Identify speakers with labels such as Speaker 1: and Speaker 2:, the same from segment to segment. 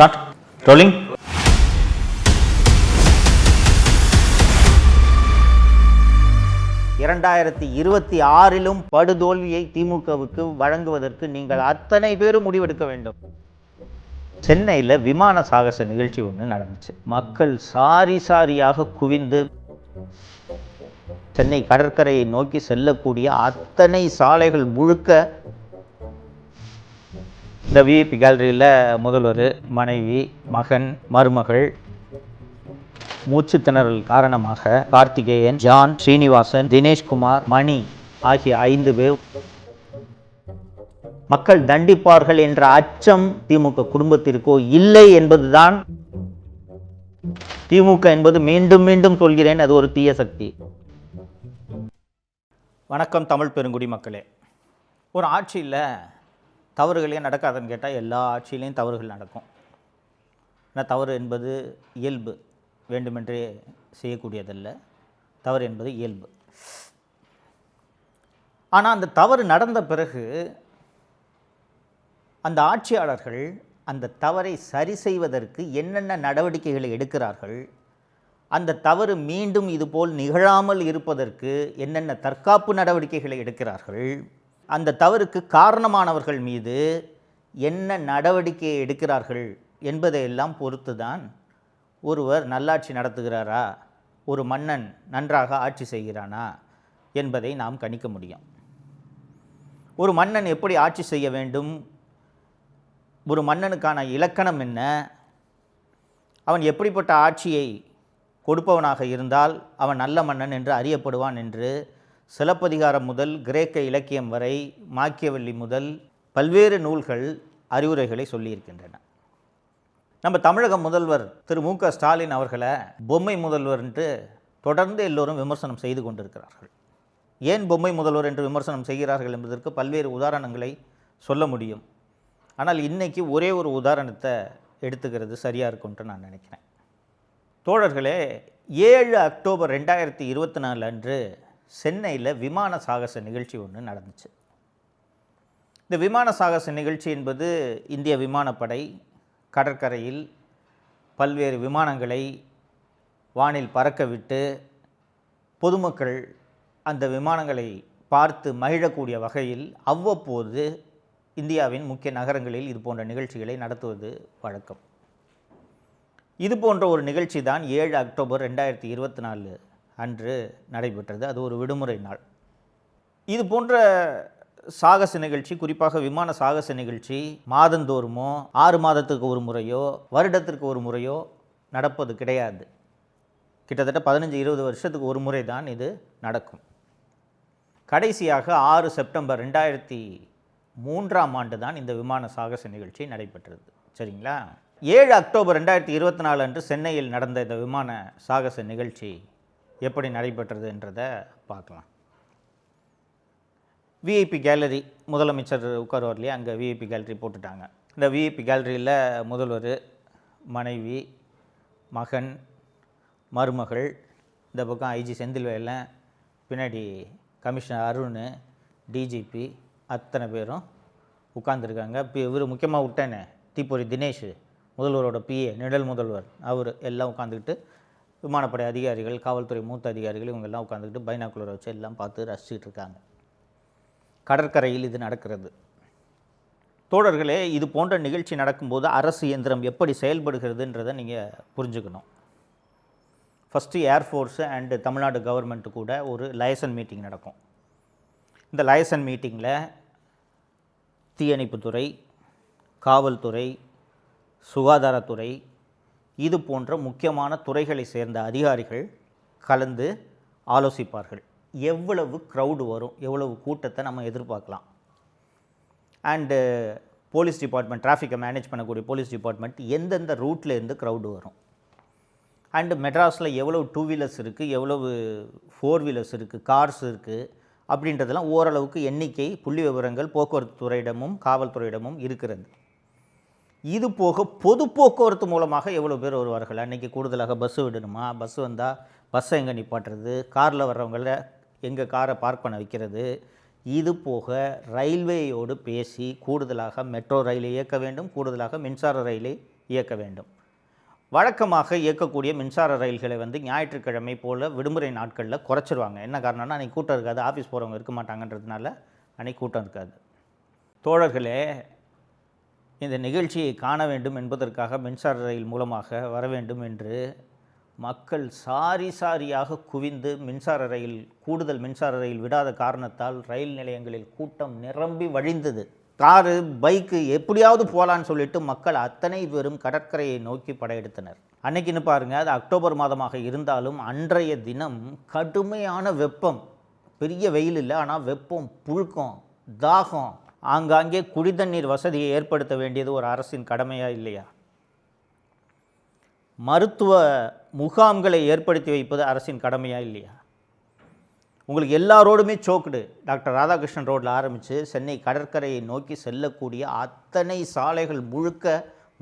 Speaker 1: Start. Rolling. இரண்டாயிரத்தி 26 படுதோல்வியை திமுகவுக்கு வழங்குவதற்கு நீங்கள் அத்தனை பேரும் முடிவெடுக்க வேண்டும். சென்னையில் விமான சாகச நிகழ்ச்சி ஒன்று நடந்துச்சு. மக்கள் சாரியாக குவிந்து சென்னை கடற்கரையை நோக்கி செல்லக்கூடிய அத்தனை சாலைகள் முழுக்க இந்த விஐபி கேலரியில் முதல்வர், மனைவி, மகன், மருமகள் மூச்சு திணறல் காரணமாக கார்த்திகேயன், ஜான், ஸ்ரீனிவாசன், தினேஷ்குமார், மணி ஆகிய 5 பேர் மக்கள் தண்டிப்பார்கள் என்ற அச்சம் திமுக குடும்பத்திற்கோ இல்லை என்பதுதான். திமுக என்பது மீண்டும் மீண்டும் சொல்கிறேன், அது ஒரு தீய சக்தி. வணக்கம் தமிழ் பெருங்குடி மக்களே. ஒரு ஆட்சியில் தவறுகளே நடக்காதுன்னு கேட்டால் எல்லா ஆட்சியிலையும் தவறுகள் நடக்கும். ஆனால் தவறு என்பது இயல்பு, வேண்டுமென்றே செய்யக்கூடியதல்ல. தவறு என்பது இயல்பு. ஆனால் அந்த தவறு நடந்த பிறகு அந்த ஆட்சியாளர்கள் அந்த தவறை சரி செய்வதற்கு என்னென்ன நடவடிக்கைகளை எடுக்கிறார்கள், அந்த தவறு மீண்டும் இதுபோல் நிகழாமல் இருப்பதற்கு என்னென்ன தற்காப்பு நடவடிக்கைகளை எடுக்கிறார்கள், அந்த தவறுக்கு காரணமானவர்கள் மீது என்ன நடவடிக்கையை எடுக்கிறார்கள் என்பதையெல்லாம் பொறுத்து தான் ஒருவர் நல்லாட்சி நடத்துகிறாரா, ஒரு மன்னன் நன்றாக ஆட்சி செய்கிறானா என்பதை நாம் கணிக்க முடியும். ஒரு மன்னன் எப்படி ஆட்சி செய்ய வேண்டும், ஒரு மன்னனுக்கான இலக்கணம் என்ன, அவன் எப்படிப்பட்ட ஆட்சியை கொடுப்பவனாக இருந்தால் அவன் நல்ல மன்னன் என்று அறியப்படுவான் என்று சிலப்பதிகாரம் முதல் கிரேக்க இலக்கியம் வரை, மாக்கியவெல்லி முதல் பல்வேறு நூல்கள் அறிவுரைகளை சொல்லியிருக்கின்றன. நம்ம தமிழக முதல்வர் திரு மு.க. ஸ்டாலின் அவர்களை பொம்மை முதல்வர் என்று தொடர்ந்து எல்லோரும் விமர்சனம் செய்து கொண்டிருக்கிறார்கள். ஏன் பொம்மை முதல்வர் என்று விமர்சனம் செய்கிறார்கள் என்பதற்கு பல்வேறு உதாரணங்களை சொல்ல முடியும். ஆனால் இன்றைக்கி ஒரே ஒரு உதாரணத்தை எடுத்துக்கிறது சரியாக இருக்கும்ன்ட்டு நான் நினைக்கிறேன். தோழர்களே, 7 அக்டோபர் 2024 அன்று சென்னையில் விமான சாகச நிகழ்ச்சி ஒன்று நடந்துச்சு. இந்த விமான சாகச நிகழ்ச்சி என்பது இந்திய விமானப்படை கடற்கரையில் பல்வேறு விமானங்களை வானில் பறக்க விட்டு பொதுமக்கள் அந்த விமானங்களை பார்த்து மகிழக்கூடிய வகையில் அவ்வப்போது இந்தியாவின் முக்கிய நகரங்களில் இது போன்ற நிகழ்ச்சிகளை நடத்துவது வழக்கம். இது போன்ற ஒரு நிகழ்ச்சி தான் 7 அக்டோபர் 2024 அன்று நடைபெற்றது. அது ஒரு விடுமுறை நாள். இது போன்ற சாகச நிகழ்ச்சி, குறிப்பாக விமான சாகச நிகழ்ச்சி மாதந்தோறுமோ 6 மாதத்துக்கு ஒரு முறையோ வருடத்திற்கு ஒரு முறையோ நடப்பது கிடையாது. கிட்டத்தட்ட 15-20 வருஷத்துக்கு ஒரு முறை தான் இது நடக்கும். கடைசியாக 6 செப்டம்பர் 2003ஆம் ஆண்டு தான் இந்த விமான சாகச நிகழ்ச்சி நடைபெற்றது. சரிங்களா? 7 அக்டோபர் 2024 அன்று சென்னையில் நடந்த இந்த விமான சாகச நிகழ்ச்சி எப்படி நடைபெற்றது என்றதை பார்க்கலாம். விஐபி கேலரி, முதலமைச்சர் உட்காருவார் இல்லையா, அங்கே விஐபி கேலரி போட்டுட்டாங்க. இந்த விஐபி கேலரியில் முதல்வர், மனைவி, மகன், மருமகள், இந்த பக்கம் ஐஜி செந்தில்வேலன், பின்னாடி கமிஷனர் அருண், டிஜிபி அத்தனை பேரும் உட்கார்ந்துருக்காங்க. இப்போ இவர் முக்கியமாக விட்டேனே, தீப்பொறி தினேஷ், முதல்வரோட பிஏ, நிழல் முதல்வர், அவர் எல்லாம் உட்காந்துக்கிட்டு, விமானப்படை அதிகாரிகள், காவல்துறை மூத்த அதிகாரிகள் இவங்கெல்லாம் உட்காந்துக்கிட்டு பைனாக்குலரை வச்சு எல்லாம் பார்த்து ரசிச்சுட்டு இருக்காங்க. கடற்கரையில் இது நடக்கிறது. தோழர்களே, இது போன்ற நிகழ்ச்சி நடக்கும்போது அரசு இயந்திரம் எப்படி செயல்படுகிறதுன்றதை நீங்கள் புரிஞ்சுக்கணும். First air force and Tamil Nadu government கூட ஒரு லைசன் மீட்டிங் நடக்கும். இந்த லைசன் மீட்டிங்கில் தீயணைப்புத்துறை, காவல்துறை, சுகாதாரத்துறை, இது போன்ற முக்கியமான துறைகளை சேர்ந்த அதிகாரிகள் கலந்து ஆலோசிப்பார்கள். எவ்வளவு க்ரௌடு வரும், எவ்வளவு கூட்டத்தை நம்ம எதிர்பார்க்கலாம், அண்டு போலீஸ் டிபார்ட்மெண்ட், டிராஃபிக்கை மேனேஜ் பண்ணக்கூடிய போலீஸ் டிபார்ட்மெண்ட் எந்தெந்த ரூட்டில் இருந்து க்ரௌடு வரும், அண்டு மெட்ராஸில் எவ்வளவு 2 வீலர்ஸ் இருக்குது, எவ்வளவு 4 வீலர்ஸ் இருக்குது, கார்ஸ் இருக்குது அப்படின்றதெல்லாம் ஓரளவுக்கு எண்ணிக்கை புள்ளி விவரங்கள் போக்குவரத்து துறையிடமும் காவல்துறையிடமும் இருக்கிறது. இது போக பொது போக்குவரத்து மூலமாக எவ்வளோ பேர் வருவார்கள், அன்றைக்கி கூடுதலாக பஸ்ஸு விடணுமா, பஸ்ஸு வந்தால் பஸ்ஸை எங்கே நிப்பாட்டுறது, காரில் வர்றவங்கள எங்கே காரை பார்க் பண்ண வைக்கிறது, இது போக ரயில்வேயோடு பேசி கூடுதலாக மெட்ரோ ரயிலை இயக்க வேண்டும், கூடுதலாக மின்சார ரயிலை இயக்க வேண்டும். வழக்கமாக இயக்கக்கூடிய மின்சார ரயில்களை ஞாயிற்றுக்கிழமை போல் விடுமுறை நாட்களில் குறைச்சிருவாங்க. என்ன காரணம்னா அன்றைக்கி கூட்டம் இருக்காது, ஆஃபீஸ் போகிறவங்க இருக்க மாட்டாங்கன்றதுனால அன்றைக்கி கூட்டம் இருக்காது. தோழர்களே, இந்த நிகழ்ச்சியை காண வேண்டும் என்பதற்காக மின்சார ரயில் மூலமாக வர வேண்டும் என்று மக்கள் சாரியாக குவிந்து கூடுதல் மின்சார ரயில் விடாத காரணத்தால் ரயில் நிலையங்களில் கூட்டம் நிரம்பி வழிந்தது. காரு, பைக்கு எப்படியாவது போகலான்னு சொல்லிட்டு மக்கள் அத்தனை பேரும் கடற்கரையை நோக்கி படையெடுத்தனர். அன்னைக்குன்னு பாருங்கள், அது அக்டோபர் மாதமாக இருந்தாலும் அன்றைய தினம் கடுமையான வெப்பம். பெரிய வெயில் இல்லை, ஆனால் வெப்பம், புழுக்கம், தாகம். ஆங்காங்கே குடிதண்ணீர் வசதியை ஏற்படுத்த வேண்டியது ஒரு அரசின் கடமையா இல்லையா? மருத்துவ முகாம்களை ஏற்படுத்தி வைப்பது அரசின் கடமையா இல்லையா? உங்களுக்கு எல்லா ரோடுமே சோக்குடு. டாக்டர் ராதாகிருஷ்ணன் ரோட்டில் ஆரம்பித்து சென்னை கடற்கரையை நோக்கி செல்லக்கூடிய அத்தனை சாலைகள் முழுக்க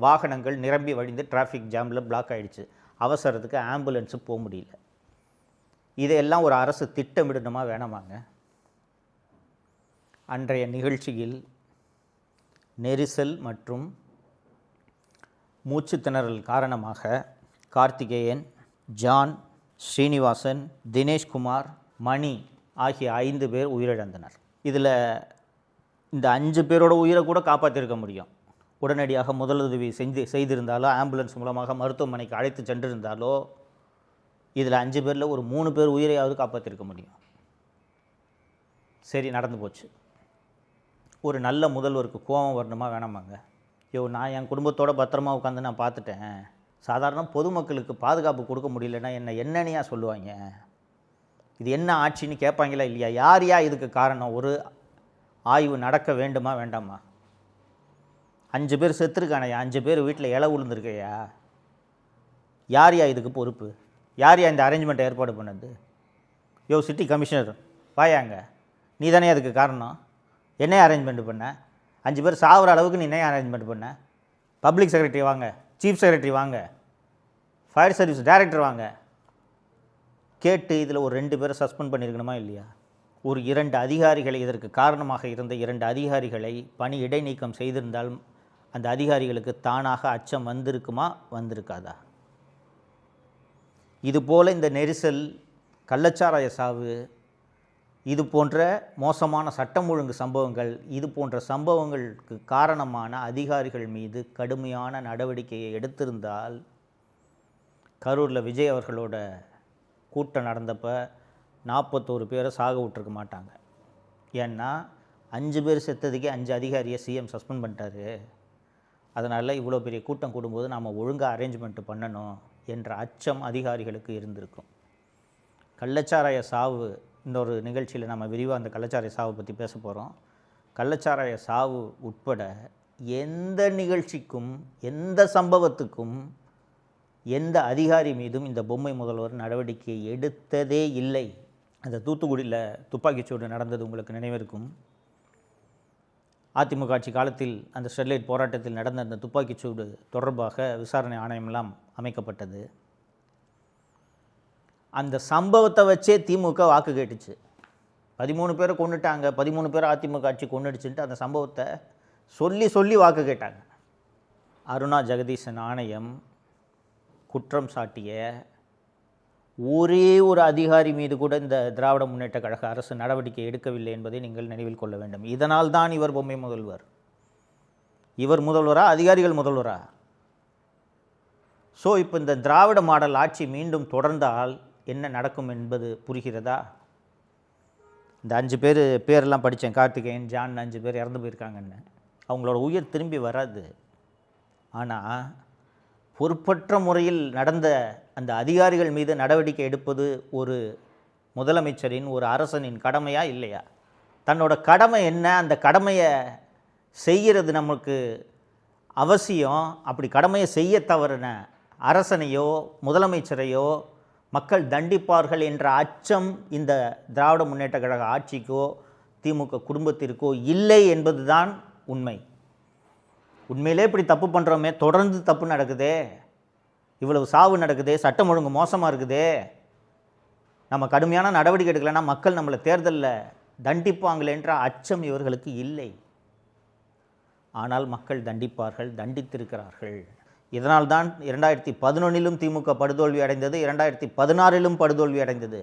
Speaker 1: வாகனங்கள் நிரம்பி வழிந்து டிராஃபிக் ஜாமில் பிளாக் ஆகிடுச்சு. அவசரத்துக்கு ஆம்புலன்ஸு போக முடியல. இதையெல்லாம் ஒரு அரசு திட்டமிடணுமா வேணாமாங்க? அன்றைய நிகழ்ச்சியில் நெரிசல் மற்றும் மூச்சு திணறல் காரணமாக கார்த்திகேயன், ஜான், ஸ்ரீனிவாசன், தினேஷ்குமார், மணி ஆகிய 5 பேர் உயிரிழந்தனர். இதில் இந்த 5 பேரோட உயிரை கூட காப்பாற்றிருக்க முடியும். உடனடியாக முதலுதவி செய்திருந்தாலோ, ஆம்புலன்ஸ் மூலமாக மருத்துவமனைக்கு அழைத்து சென்றிருந்தாலோ, இதில் 5 பேரில் ஒரு 3 பேர் உயிரையாவது காப்பாற்றிருக்க முடியும். சரி, நடந்து போச்சு. ஒரு நல்ல முதல்வருக்கு கோபம் வரணுமா வேணாமாங்க? நான் என் குடும்பத்தோட பத்திரமா உட்காந்து நான் பார்த்துட்டேன், சாதாரண பொதுமக்களுக்கு பாதுகாப்பு கொடுக்க முடியலன்னா என்னையா சொல்லுவாங்க? இது என்ன ஆட்சின்னு கேட்பாங்களா இல்லையா? யார் இதுக்கு காரணம்? ஒரு ஆய்வு நடக்க வேண்டுமா வேண்டாமா? 5 பேர் செத்துருக்கானையா, 5 பேர் வீட்டில் இலை விழுந்துருக்கையா? யார் இதுக்கு பொறுப்பு? யார் இந்த அரேஞ்ச்மெண்ட்டை ஏற்பாடு பண்ணது? சிட்டி கமிஷனர் வாயாங்க, நீ தானே அதுக்கு காரணம். என்ன அரேஞ்ச்மெண்ட் பண்ண? 5 பேர் சாகிற அளவுக்கு நீ என்ன அரேஞ்ச்மெண்ட் பண்ண? பப்ளிக் செக்ரட்டரி வாங்க, சீஃப் செக்ரட்டரி வாங்க, ஃபயர் சர்வீஸ் டைரக்டர் வாங்க, கேட்டு இதில் ஒரு 2 பேரை சஸ்பெண்ட் பண்ணியிருக்கணுமா இல்லையா? ஒரு 2 அதிகாரிகளை, இதற்கு காரணமாக இருந்த 2 அதிகாரிகளை பணி இடைநீக்கம் செய்திருந்தால் அந்த அதிகாரிகளுக்கு தானாக அச்சம் வந்திருக்குமா வந்திருக்காதா? இதுபோல் இந்த நெரிசல், கள்ளச்சாராய சாவு, இது போன்ற மோசமான சட்டம் ஒழுங்கு சம்பவங்கள், இது போன்ற சம்பவங்களுக்கு காரணமான அதிகாரிகள் மீது கடுமையான நடவடிக்கையை எடுத்திருந்தால் கரூரில் விஜய் அவர்களோட கூட்டம் நடந்தப்போ 41 பேரை சாக விட்டுருக்க மாட்டாங்க. ஏன்னா 5 பேர் செத்ததுக்கே 5 அதிகாரியை சிஎம் சஸ்பெண்ட் பண்ணிட்டாரு. அதனால் இவ்வளோ பெரிய கூட்டம் கூடும்போது நாம் ஒழுங்காக அரேஞ்ச்மெண்ட்டு பண்ணணும் என்ற அச்சம் அதிகாரிகளுக்கு இருந்திருக்கும். கள்ளச்சாராய சாவு, இன்னொரு நிகழ்ச்சியில் நம்ம விரிவாக அந்த கள்ளச்சாராய சாவை பற்றி பேச போகிறோம். கள்ளச்சாராய சாவு உட்பட எந்த நிகழ்ச்சிக்கும், எந்த சம்பவத்துக்கும், எந்த அதிகாரி மீதும் இந்த பொம்மை முதல்வர் நடவடிக்கை எடுத்ததே இல்லை. அந்த தூத்துக்குடியில் துப்பாக்கிச்சூடு நடந்தது உங்களுக்கு நினைவிருக்கும். அதிமுக ஆட்சி காலத்தில் அந்த ஸ்டெர்லைட் போராட்டத்தில் நடந்த அந்த துப்பாக்கிச்சூடு தொடர்பாக விசாரணை ஆணையமெல்லாம் அமைக்கப்பட்டது. அந்த சம்பவத்தை வச்சே திமுக வாக்கு கேட்டுச்சு. 13 பேரை கொண்டுட்டாங்க, 13 பேரை அதிமுக ஆட்சி கொண்டுடுச்சுன்ட்டு அந்த சம்பவத்தை சொல்லி வாக்கு கேட்டாங்க. அருணா ஜெகதீசன் ஆணையம் குற்றம் சாட்டிய ஒரே ஒரு அதிகாரி மீது கூட இந்த திராவிட முன்னேற்ற கழக அரசு நடவடிக்கை எடுக்கவில்லை என்பதை நீங்கள் நினைவில் கொள்ள வேண்டும். இதனால் தான் இவர் பொம்மை முதல்வர். இவர் முதல்வரா, அதிகாரிகள் முதல்வரா? ஸோ இப்போ இந்த திராவிட மாடல் ஆட்சி மீண்டும் தொடர்ந்தால் என்ன நடக்கும் என்பது புரிகிறதா? இந்த 5 பேரெல்லாம் படித்தேன், கார்த்திகேயன், ஜான், 5 பேர் இறந்து போயிருக்காங்கன்னு. அவங்களோட உயிர் திரும்பி வராது. ஆனால் பொறுப்பற்ற முறையில் நடந்த அந்த அதிகாரிகள் மீது நடவடிக்கை எடுப்பது ஒரு முதலமைச்சரின், ஒரு அரசனின் கடமையா இல்லையா? தன்னோட கடமை என்ன, அந்த கடமையை செய்கிறது நமக்கு அவசியம். அப்படி கடமையை செய்ய தவறின அரசனையோ முதலமைச்சரையோ மக்கள் தண்டிப்பார்கள் என்ற அச்சம் இந்த திராவிட முன்னேற்ற கழக ஆட்சிக்கோ திமுக குடும்பத்திற்கோ இல்லை என்பதுதான் உண்மை. உண்மையிலே இப்படி தப்பு பண்ணுறோமே, தொடர்ந்து தப்பு நடக்குதே, இவ்வளவு சாவு நடக்குதே, சட்டம் ஒழுங்கு மோசமாக இருக்குதே, நம்ம கடுமையான நடவடிக்கை எடுக்கலைன்னா மக்கள் நம்மளை தேர்தலில் தண்டிப்பாங்களேன்ற அச்சம் இவர்களுக்கு இல்லை. ஆனால் மக்கள் தண்டிப்பார்கள், தண்டித்திருக்கிறார்கள். இதனால்தான் 2011 திமுக படுதோல்வி அடைந்தது, 2016 படுதோல்வி அடைந்தது,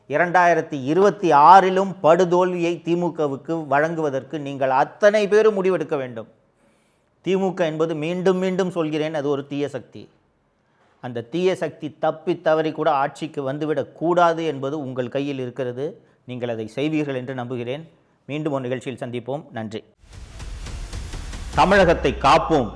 Speaker 1: 2026 படுதோல்வியை திமுகவுக்கு வழங்குவதற்கு நீங்கள் அத்தனை பேரும் முடிவெடுக்க வேண்டும். திமுக என்பது மீண்டும் மீண்டும் சொல்கிறேன், அது ஒரு தீய சக்தி. அந்த தீய சக்தி தப்பி தவறி கூட ஆட்சிக்கு வந்துவிடக்கூடாது என்பது உங்கள் கையில் இருக்கிறது. நீங்கள் அதை செய்வீர்கள் என்று நம்புகிறேன். மீண்டும் ஒரு நிகழ்ச்சியில் சந்திப்போம். நன்றி. தமிழகத்தை காப்போம்.